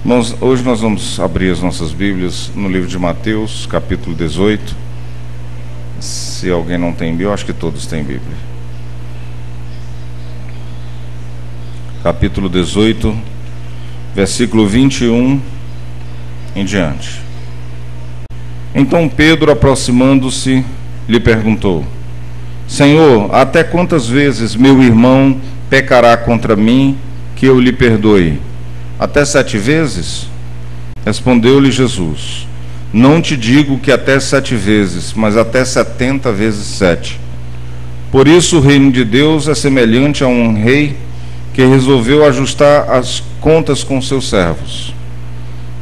Irmãos, hoje nós vamos abrir as nossas Bíblias no livro de Mateus, capítulo 18. Se alguém não tem Bíblia, eu acho que todos têm Bíblia. Capítulo 18, versículo 21 em diante. Então Pedro, aproximando-se, lhe perguntou: Senhor, até quantas vezes meu irmão pecará contra mim, que eu lhe perdoe? Até 7 vezes? Respondeu-lhe Jesus: Não te digo que até 7 vezes, mas até 70 vezes 7. Por isso o reino de Deus é semelhante a um rei que resolveu ajustar as contas com seus servos.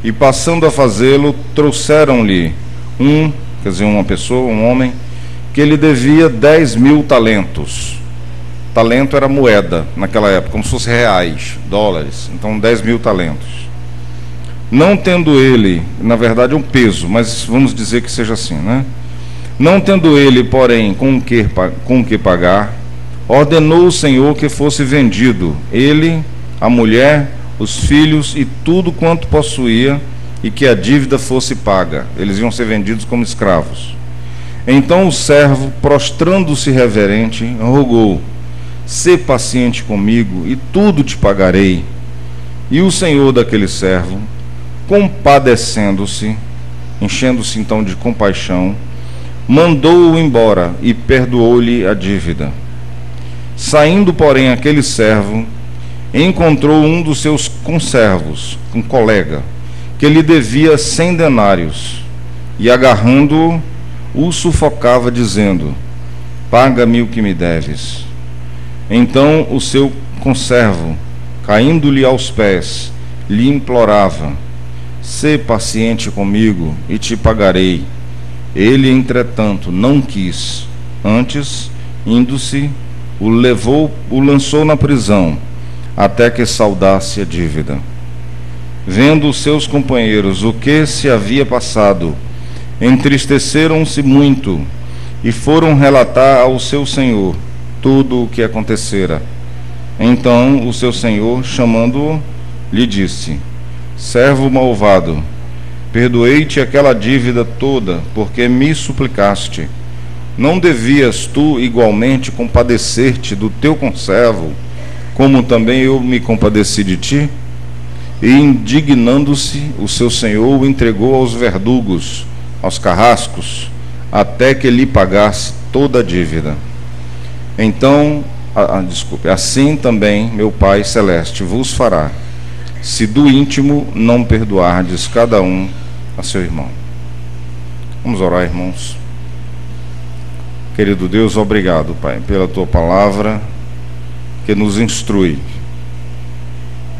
E passando a fazê-lo, trouxeram-lhe uma pessoa, um homem, que lhe devia 10.000 talentos. Talento era moeda naquela época, como se fosse reais, dólares. Então 10.000 talentos. Não tendo ele, na verdade um peso, mas vamos dizer que seja assim, né? Não tendo ele, porém, com que pagar, ordenou o Senhor que fosse vendido, ele, a mulher, os filhos e tudo quanto possuía, e que a dívida fosse paga. Eles iam ser vendidos como escravos. Então o servo, prostrando-se reverente, rogou: Sê paciente comigo, e tudo te pagarei. E o senhor daquele servo, compadecendo-se, enchendo-se então de compaixão, mandou-o embora e perdoou-lhe a dívida. Saindo, porém, aquele servo encontrou um dos seus conservos, um colega, que lhe devia 100 denários, e agarrando-o, o sufocava, dizendo: Paga-me o que me deves. Então o seu conservo, caindo-lhe aos pés, lhe implorava: Sê paciente comigo e te pagarei. Ele, entretanto, não quis. Antes, indo-se, o lançou na prisão, até que saudasse a dívida. Vendo os seus companheiros o que se havia passado, entristeceram-se muito e foram relatar ao seu senhor tudo o que acontecera. Então o seu senhor, chamando-o, lhe disse: Servo malvado, perdoei-te aquela dívida toda, porque me suplicaste. Não devias tu igualmente compadecer-te do teu conservo, como também eu me compadeci de ti? E indignando-se, o seu senhor o entregou aos verdugos, aos carrascos, até que lhe pagasse toda a dívida. Então, assim também meu Pai Celeste vos fará, se do íntimo não perdoardes cada um a seu irmão. Vamos orar, irmãos. Querido Deus, obrigado, Pai, pela tua palavra que nos instrui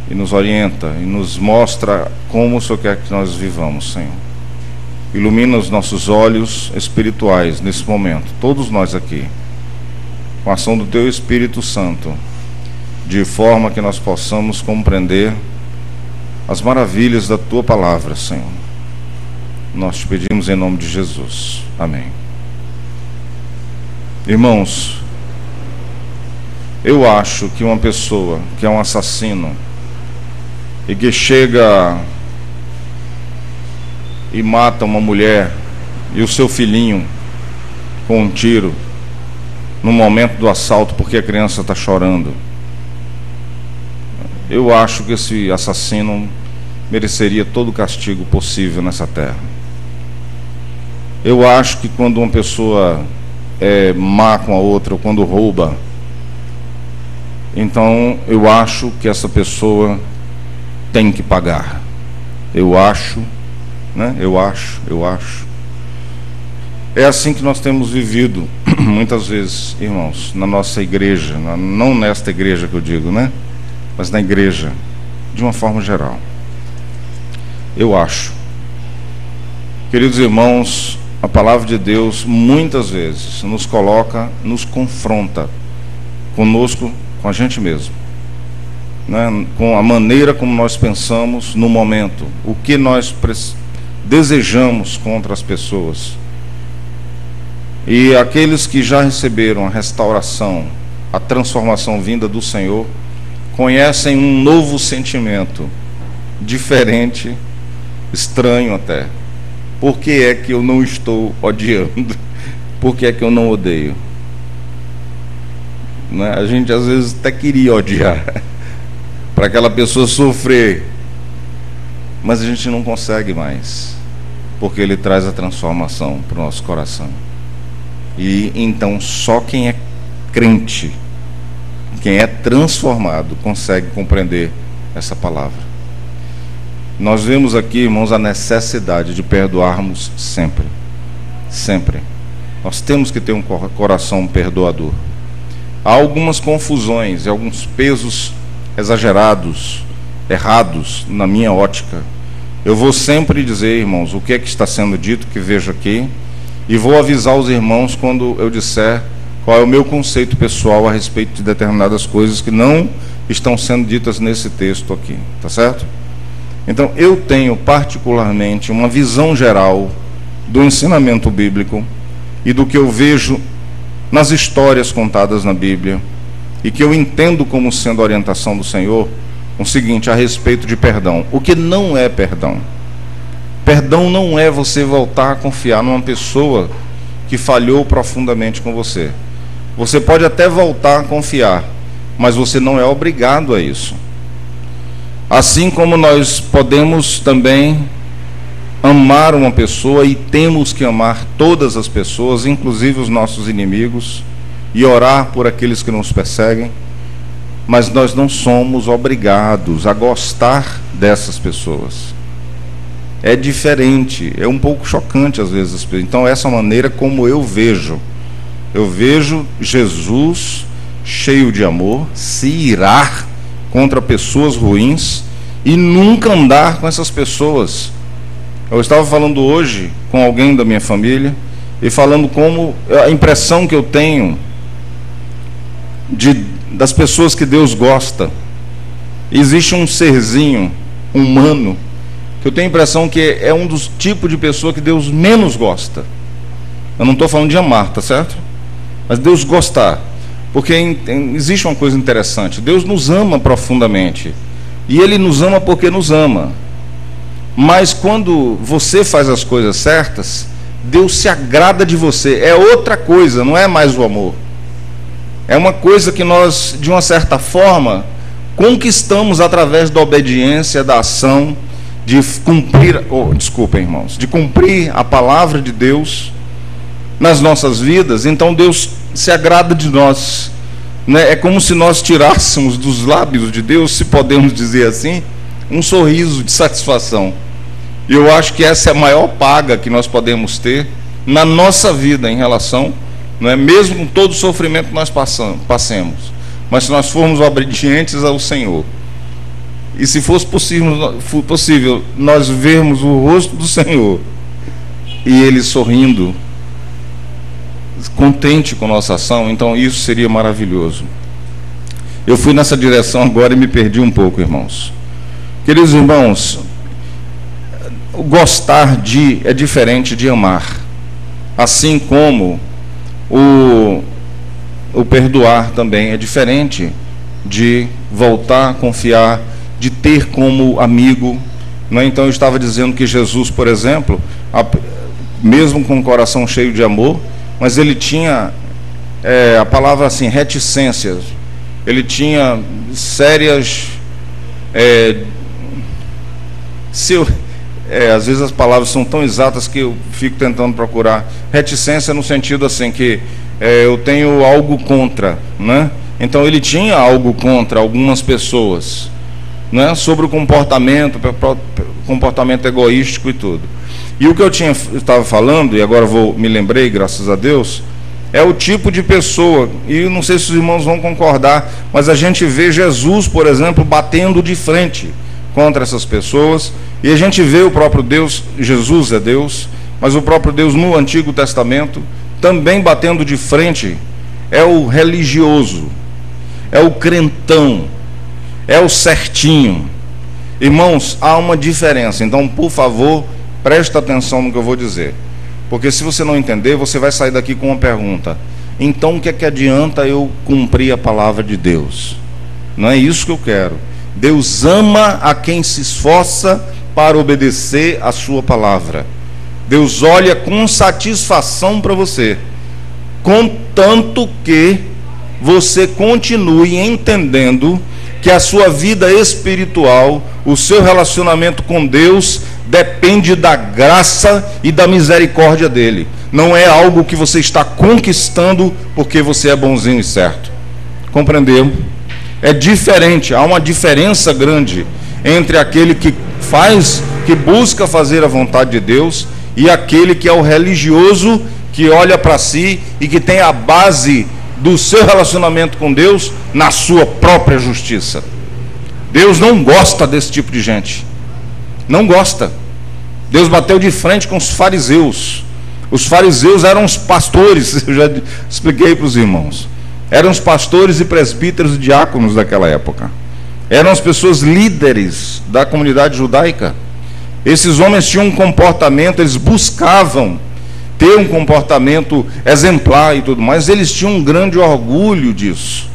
e nos orienta e nos mostra como o Senhor quer que nós vivamos, Senhor. Ilumina os nossos olhos espirituais nesse momento, todos nós aqui, com a ação do Teu Espírito Santo, de forma que nós possamos compreender as maravilhas da Tua palavra, Senhor. Nós te pedimos em nome de Jesus. Amém. Irmãos, eu acho que uma pessoa que é um assassino e que chega e mata uma mulher e o seu filhinho com um tiro no momento do assalto porque a criança está chorando, eu acho que esse assassino mereceria todo o castigo possível nessa terra. Eu acho que quando uma pessoa é má com a outra, ou quando rouba, então eu acho que essa pessoa tem que pagar. Eu acho, né? Eu acho. É assim que nós temos vivido muitas vezes, irmãos, na nossa igreja, não nesta igreja que eu digo, né? Mas na igreja, de uma forma geral. Eu acho. Queridos irmãos, a palavra de Deus muitas vezes nos coloca, nos confronta conosco, com a gente mesmo, né? Com a maneira como nós pensamos no momento, o que nós desejamos contra as pessoas. E aqueles que já receberam a restauração, a transformação vinda do Senhor, conhecem um novo sentimento diferente, estranho até. Por que é que eu não estou odiando? Por que é que eu não odeio? Né? A gente às vezes até queria odiar para aquela pessoa sofrer, mas a gente não consegue mais, porque ele traz a transformação para o nosso coração. E então só quem é crente, quem é transformado, consegue compreender essa palavra. Nós vemos aqui, irmãos, a necessidade de perdoarmos sempre. Sempre. Nós temos que ter um coração perdoador. Há algumas confusões e alguns pesos exagerados, errados, na minha ótica. Eu vou sempre dizer, irmãos, o que é que está sendo dito, que vejo aqui, e vou avisar os irmãos quando eu disser qual é o meu conceito pessoal a respeito de determinadas coisas que não estão sendo ditas nesse texto aqui, tá certo? Então, eu tenho particularmente uma visão geral do ensinamento bíblico e do que eu vejo nas histórias contadas na Bíblia e que eu entendo como sendo a orientação do Senhor, o seguinte, a respeito de perdão. O que não é perdão? Perdão não é você voltar a confiar numa pessoa que falhou profundamente com você. Você pode até voltar a confiar, mas você não é obrigado a isso. Assim como nós podemos também amar uma pessoa, e temos que amar todas as pessoas, inclusive os nossos inimigos, e orar por aqueles que nos perseguem, mas nós não somos obrigados a gostar dessas pessoas. É diferente, é um pouco chocante às vezes. Então essa maneira como eu vejo Jesus cheio de amor, se irar contra pessoas ruins e nunca andar com essas pessoas. Eu estava falando hoje com alguém da minha família e falando como a impressão que eu tenho das pessoas que Deus gosta. Existe um serzinho humano que eu tenho a impressão que é um dos tipos de pessoa que Deus menos gosta. Eu não estou falando de amar, tá certo? Mas Deus gostar. Porque existe uma coisa interessante. Deus nos ama profundamente. E Ele nos ama porque nos ama. Mas quando você faz as coisas certas, Deus se agrada de você. É outra coisa, não é mais o amor. É uma coisa que nós, de uma certa forma, conquistamos através da obediência, da ação, de cumprir, desculpem, irmãos, de cumprir a palavra de Deus nas nossas vidas. Então Deus se agrada de nós, né? É como se nós tirássemos dos lábios de Deus, se podemos dizer assim, um sorriso de satisfação. E eu acho que essa é a maior paga que nós podemos ter na nossa vida em relação, não é, mesmo com todo o sofrimento que nós passemos, mas se nós formos obedientes ao Senhor, e se fosse possível nós vermos o rosto do Senhor e Ele sorrindo, contente com nossa ação, então isso seria maravilhoso. Eu fui nessa direção agora e me perdi um pouco, irmãos. Queridos irmãos, gostar de é diferente de amar, assim como o perdoar também é diferente de voltar a confiar, de ter como amigo, não é? Então eu estava dizendo que Jesus, por exemplo, mesmo com o coração cheio de amor, mas ele tinha a palavra assim, reticências. Ele tinha sérias às vezes as palavras são tão exatas que eu fico tentando procurar. Reticência no sentido assim que eu tenho algo contra, né? Então ele tinha algo contra algumas pessoas, né? Sobre o comportamento egoístico e tudo. E o que eu estava falando, e agora me lembrei, graças a Deus, é o tipo de pessoa, e eu não sei se os irmãos vão concordar, mas a gente vê Jesus, por exemplo, batendo de frente contra essas pessoas, e a gente vê o próprio Deus, Jesus é Deus, mas o próprio Deus no Antigo Testamento também batendo de frente. É o religioso, é o crentão, é o certinho. Irmãos, há uma diferença, então por favor, presta atenção no que eu vou dizer, porque se você não entender, você vai sair daqui com uma pergunta: então o que é que adianta eu cumprir a palavra de Deus? Não é isso que eu quero. Deus ama a quem se esforça para obedecer a sua palavra. Deus olha com satisfação para você, contanto que você continue entendendo que a sua vida espiritual, o seu relacionamento com Deus, depende da graça e da misericórdia dele. Não é algo que você está conquistando porque você é bonzinho e certo. Compreendeu? É diferente, há uma diferença grande entre aquele que busca fazer a vontade de Deus, e aquele que é o religioso, que olha para si e que tem a base do seu relacionamento com Deus na sua própria justiça. Deus não gosta desse tipo de gente. Não gosta. Deus bateu de frente com os fariseus. Os fariseus eram os pastores, eu já expliquei para os irmãos. Eram os pastores e presbíteros e diáconos daquela época. Eram as pessoas líderes da comunidade judaica. Esses homens tinham um comportamento, eles buscavam ter um comportamento exemplar e tudo mais, eles tinham um grande orgulho disso.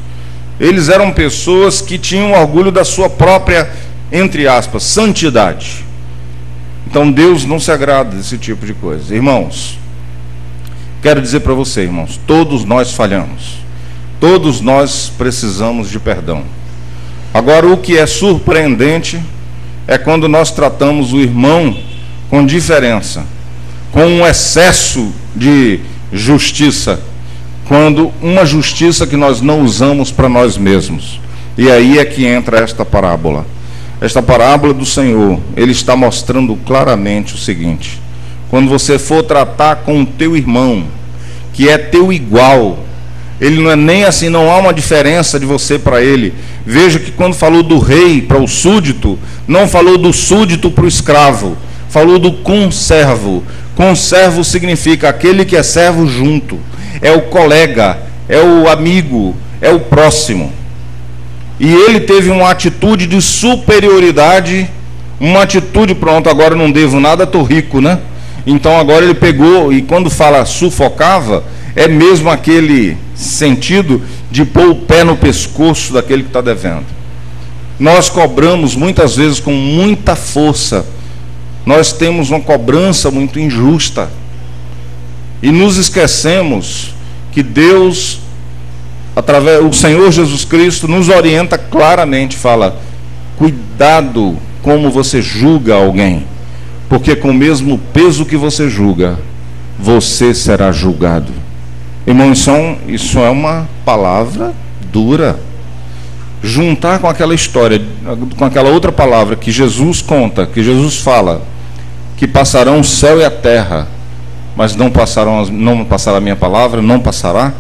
Eles eram pessoas que tinham orgulho da sua própria, entre aspas, santidade. Então Deus não se agrada desse tipo de coisa. Irmãos, quero dizer para você, irmãos, todos nós falhamos. Todos nós precisamos de perdão. Agora, o que é surpreendente é quando nós tratamos o irmão com diferença, com um excesso de justiça, quando uma justiça que nós não usamos para nós mesmos. E aí é que entra esta parábola. Esta parábola do Senhor, ele está mostrando claramente o seguinte: quando você for tratar com o teu irmão, que é teu igual, ele não é nem assim, não há uma diferença de você para ele. Veja que quando falou do rei para o súdito, não falou do súdito para o escravo, falou do conservo. Conservo significa aquele que é servo junto, é o colega, é o amigo, é o próximo. E ele teve uma atitude de superioridade, uma atitude, pronto, agora não devo nada, estou rico, né? Então agora ele pegou, e quando fala sufocava, é mesmo aquele sentido de pôr o pé no pescoço daquele que está devendo. Nós cobramos muitas vezes com muita força, nós temos uma cobrança muito injusta, e nos esquecemos que Deus, através do Senhor Jesus Cristo, nos orienta claramente, fala: cuidado como você julga alguém, porque com o mesmo peso que você julga, você será julgado. Irmão, isso é uma palavra dura. Juntar com aquela história, com aquela outra palavra que Jesus conta, que Jesus fala, que passarão o céu e a terra, mas não passará a minha palavra, não passará.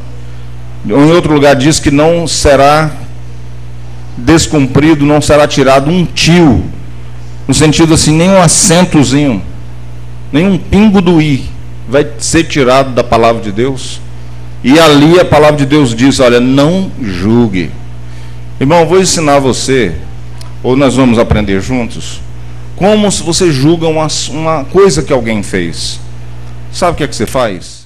Em outro lugar diz que não será descumprido, não será tirado um tio, no sentido assim, nem um acentozinho, nem um pingo do i vai ser tirado da palavra de Deus. E ali a palavra de Deus diz: olha, não julgue. Irmão, eu vou ensinar você, ou nós vamos aprender juntos, como se você julga uma coisa que alguém fez. Sabe o que é que você faz?